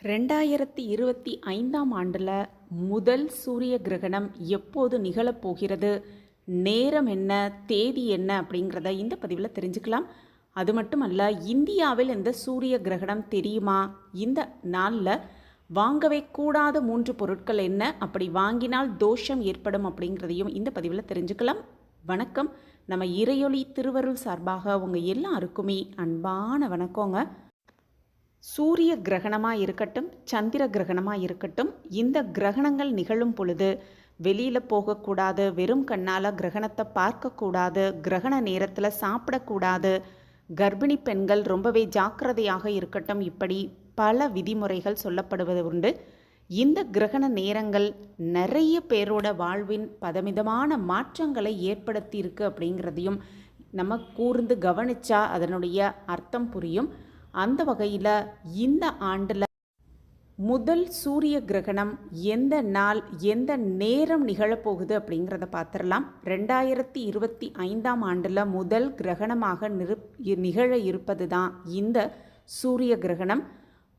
2025ஆம் ஆண்டில் முதல் சூரிய கிரகணம் எப்போது நிகழப்போகிறது, நேரம் என்ன, தேதி என்ன அப்படிங்கிறத இந்த பதிவில் தெரிஞ்சுக்கலாம். அது மட்டுமல்ல, இந்தியாவில் இந்த சூரிய கிரகணம் தெரியுமா, இந்த நாளில் வாங்கவே கூடாத 3 பொருட்கள் என்ன, அப்படி வாங்கினால் தோஷம் ஏற்படும் அப்படிங்கிறதையும் இந்த பதிவில் தெரிஞ்சுக்கலாம். வணக்கம். நம்ம இறையொளி திருவருள் சார்பாக உங்கள் எல்லாருக்குமே அன்பான வணக்கங்க. சூரிய கிரகணமாக இருக்கட்டும், சந்திர கிரகணமாக இருக்கட்டும், இந்த கிரகணங்கள் நிகழும் பொழுது வெளியில் போகக்கூடாது, வெறும் கண்ணால் கிரகணத்தை பார்க்கக்கூடாது, கிரகண நேரத்தில் சாப்பிடக்கூடாது, கர்ப்பிணி பெண்கள் ரொம்பவே ஜாக்கிரதையாக இருக்கட்டும், இப்படி பல விதிமுறைகள் சொல்லப்படுவது உண்டு. இந்த கிரகண நேரங்கள் நிறைய பேரோட வாழ்வின் பதமிதமான மாற்றங்களை ஏற்படுத்தி இருக்கு அப்படிங்கிறதையும் நம்ம கூர்ந்து கவனிச்சா அதனுடைய அர்த்தம் புரியும். அந்த வகையில் இந்த ஆண்டில் முதல் சூரிய கிரகணம் எந்த நாள் எந்த நேரம் நிகழப்போகுது அப்படிங்கிறத பார்த்துடலாம். 2025ஆம் ஆண்டில் முதல் கிரகணமாக நிகழ இருப்பது தான் இந்த சூரிய கிரகணம்.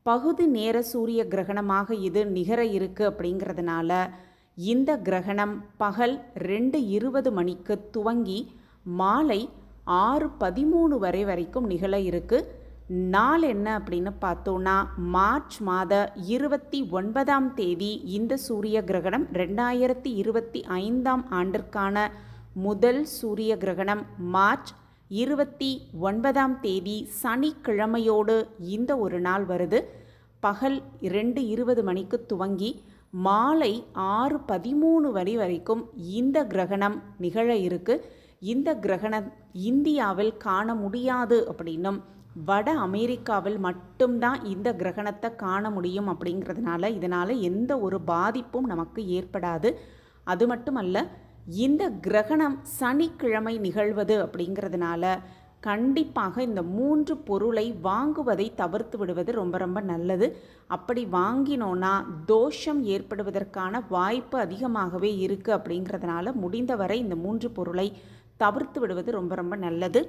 பகுதி நேர சூரிய கிரகணமாக இது நிகழ இருக்கு அப்படிங்கிறதுனால இந்த கிரகணம் பகல் 2:20 மணிக்கு துவங்கி மாலை 6:13 வரைக்கும் நிகழ இருக்கு. நாள் என்ன அப்படின்னு பார்த்தோன்னா, மார்ச் மாத 29ஆம் தேதி இந்த சூரிய கிரகணம் 2025ஆம் ஆண்டிற்கான முதல் சூரிய கிரகணம் மார்ச் 29ஆம் தேதி சனிக்கிழமையோடு இந்த ஒரு நாள் வருது. பகல் 2:20 மணிக்கு துவங்கி மாலை 6:13 வரைக்கும் இந்த கிரகணம் நிகழ இருக்கு. இந்த கிரகணம் இந்தியாவில் காண முடியாது அப்படின்னும், வட அமெரிக்காவில் மட்டும்தான் இந்த கிரகணத்தை காண முடியும் அப்படிங்கிறதுனால இதனால் எந்த ஒரு பாதிப்பும் நமக்கு ஏற்படாது. அது மட்டுமல்ல, இந்த கிரகணம் சனிக்கிழமை நிகழ்வது அப்படிங்கிறதுனால கண்டிப்பாக இந்த 3 பொருளை வாங்குவதை தவிர்த்து விடுவது ரொம்ப ரொம்ப நல்லது. அப்படி வாங்கினோன்னா தோஷம் ஏற்படுவதற்கான வாய்ப்பு அதிகமாகவே இருக்குது. அப்படிங்கிறதுனால முடிந்தவரை இந்த 3 பொருளை தவிர்த்து விடுவது ரொம்ப ரொம்ப நல்லது.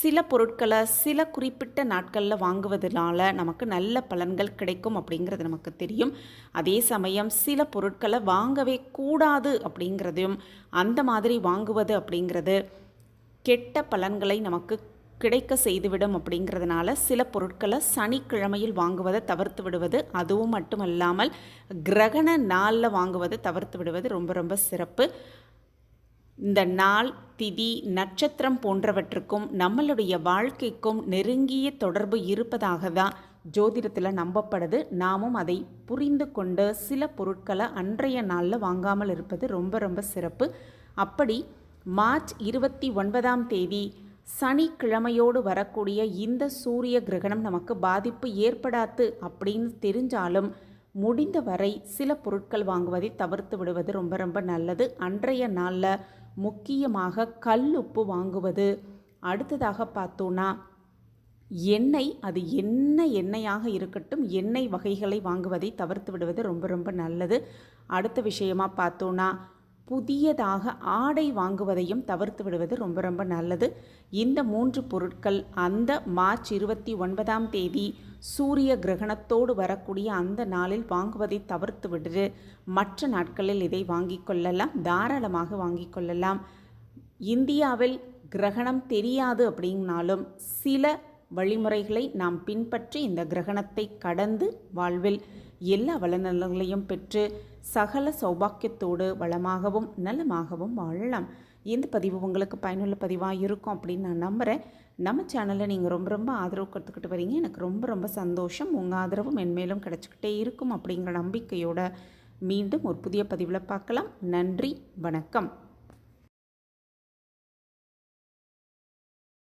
சில பொருட்களை சில குறிப்பிட்ட நாட்களில் வாங்குவதனால நமக்கு நல்ல பலன்கள் கிடைக்கும் அப்படிங்கிறது நமக்கு தெரியும். அதே சமயம் சில பொருட்களை வாங்கவே கூடாது அப்படிங்கிறதையும், அந்த மாதிரி வாங்குவது அப்படிங்கிறது கெட்ட பலன்களை நமக்கு கிடைக்க செய்துவிடும் அப்படிங்கிறதுனால சில பொருட்களை சனிக்கிழமையில் வாங்குவதை தவிர்த்து விடுவது, அதுவும் மட்டுமல்லாமல் கிரகண நாளில் வாங்குவதை தவிர்த்து விடுவது ரொம்ப ரொம்ப சிறப்பு. இந்த நாள், திதி, நட்சத்திரம் போன்றவற்றுக்கும் நம்மளுடைய வாழ்க்கைக்கும் நெருங்கிய தொடர்பு இருப்பதாக தான் ஜோதிடத்தில் நம்பப்படுது. நாமும் அதை புரிந்து கொண்டு சில பொருட்களை அன்றைய நாளில் வாங்காமல் இருப்பது ரொம்ப ரொம்ப சிறப்பு. அப்படி மார்ச் 29ஆம் தேதி சனிக்கிழமையோடு வரக்கூடிய இந்த சூரிய கிரகணம் நமக்கு பாதிப்பு ஏற்படாது அப்படின்னு தெரிஞ்சாலும் முடிந்த வரை சில பொருட்கள் வாங்குவதை தவிர்த்து விடுவது ரொம்ப ரொம்ப நல்லது. அன்றைய நாளில் முக்கியமாக கல்லுப்பு வாங்குவது, அடுத்ததாக பார்த்தோன்னா எண்ணெய், அது என்ன எண்ணெயாக இருக்கட்டும், எண்ணெய் வகைகளை வாங்குவதை தவிர்த்து விடுவது ரொம்ப ரொம்ப நல்லது. அடுத்த விஷயமாக பார்த்தோன்னா புதியதாக ஆடை வாங்குவதையும் தவிர்த்து விடுவது ரொம்ப ரொம்ப நல்லது. இந்த 3 பொருட்கள் அந்த மார்ச் 29ஆம் தேதி சூரிய கிரகணத்தோடு வரக்கூடிய அந்த நாளில் வாங்குவதை தவிர்த்து விட்டு மற்ற நாட்களில் இதை வாங்கிக் கொள்ளலாம், தாராளமாக வாங்கிக் கொள்ளலாம். இந்தியாவில் கிரகணம் தெரியாது அப்படின்னாலும் சில வழிமுறைகளை நாம் பின்பற்றி இந்த கிரகணத்தை கடந்து வாழ்வில் எல்லா வளநலங்களையும் பெற்று சகல சௌபாக்கியத்தோடு வளமாகவும் நலமாகவும் வாழலாம். இந்த பதிவு உங்களுக்கு பயனுள்ள பதிவாக இருக்கும் அப்படின்னு நான் நம்புகிறேன். நம்ம சேனலை நீங்கள் ரொம்ப ரொம்ப ஆதரவு கொடுத்துக்கிட்டு வரீங்க, எனக்கு ரொம்ப ரொம்ப சந்தோஷம். உங்கள் ஆதரவும் மென்மேலும் கிடச்சிக்கிட்டே இருக்கும் அப்படிங்கிற நம்பிக்கையோடு மீண்டும் ஒரு புதிய பதிவில் பார்க்கலாம். நன்றி, வணக்கம்.